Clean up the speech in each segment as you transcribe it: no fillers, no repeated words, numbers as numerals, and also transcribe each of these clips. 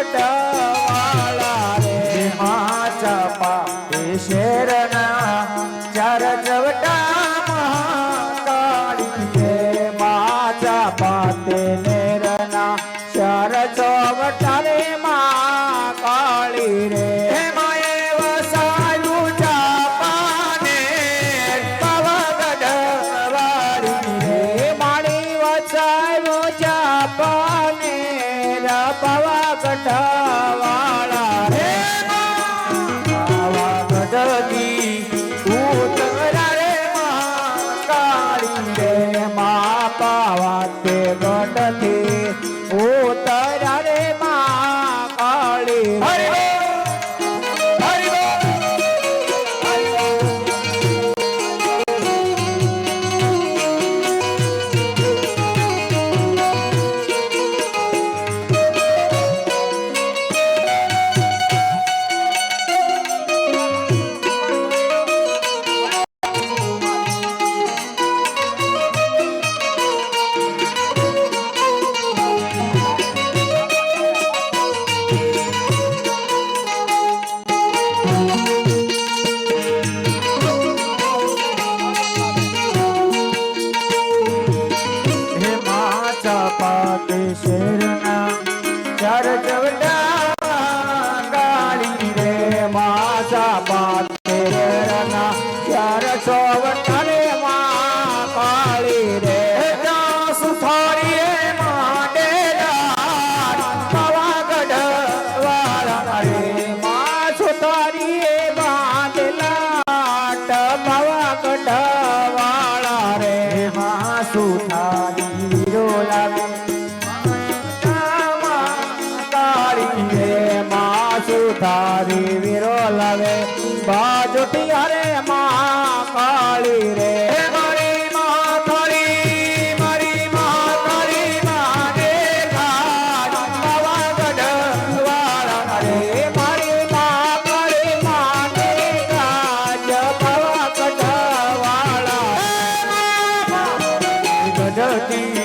ગઢવાળા રે માં ચાપા શેરના ચાર ચવટા કાળી રે માં ચાપા નેરના ચાર ચવટા રે માં કાળી રે માએ વસાયું ચાપાને પાવાગઢવાળી રે માળી વસાયું ચાપાને પાવાગઢવાળા રે પાવાગઢની ઉતરા રે માં કાળી રે માં પાવા તે ગઢથી ઉતરા રે માં કાળી રે પાતે શેરના ચાર ચવટા કાળી રે માસા પાતે શેરના ચાર ચવટા રે માં કાળી રે સુથારી માંડેલા પાવાગઢવાળા રે માં સુથારી બાંધેલા પાવાગઢવાળા રે માં સુથારી લાવે કાળી રે માં સુધારી વીરો લાવે બાજુટી હરે માં કાળી રે મારી માં કાળી મારી માં કાળી માને પાવાગઢ વાળા રે મારી માં કાળી માને ગાજ પાવાગઢ વાળા ગઢતી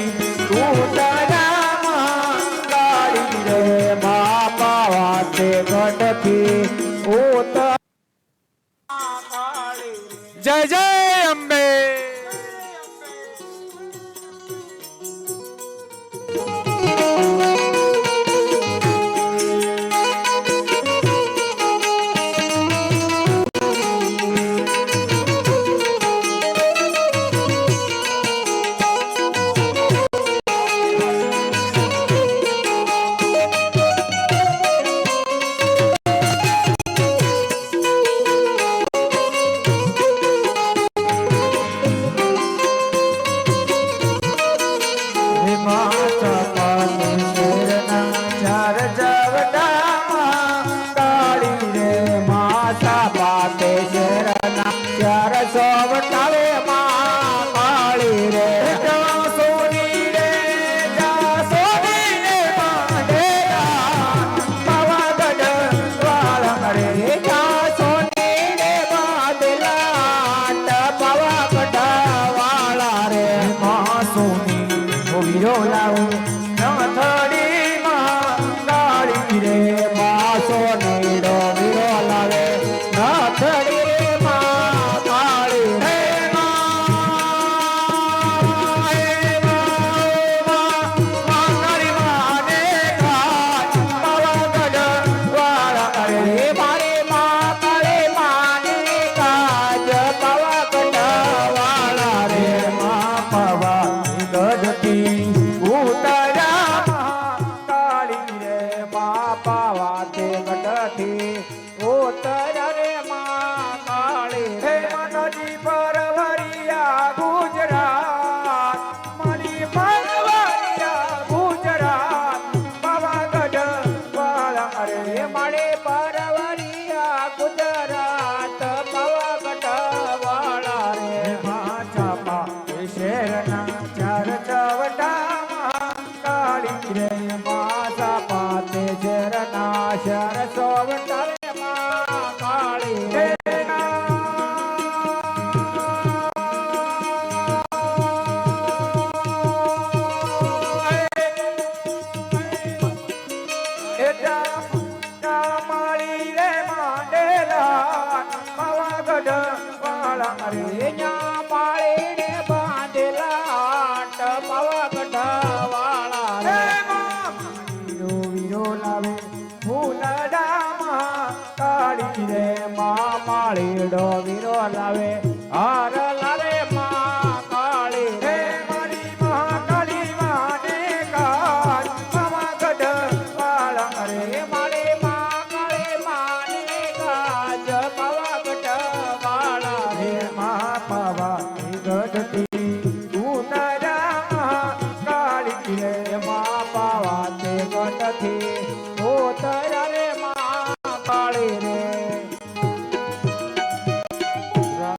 ગઢથી ઉતર જય જય અંબે માળી રે માંડેલા પાવાગઢ વાળા અરે ન્યા માળી ને બાંધેલા પાવાગઢ વાળા રે વીરો વીરો લાવે ફૂલડામાં કાળી રે માળીડો વીરો લાવે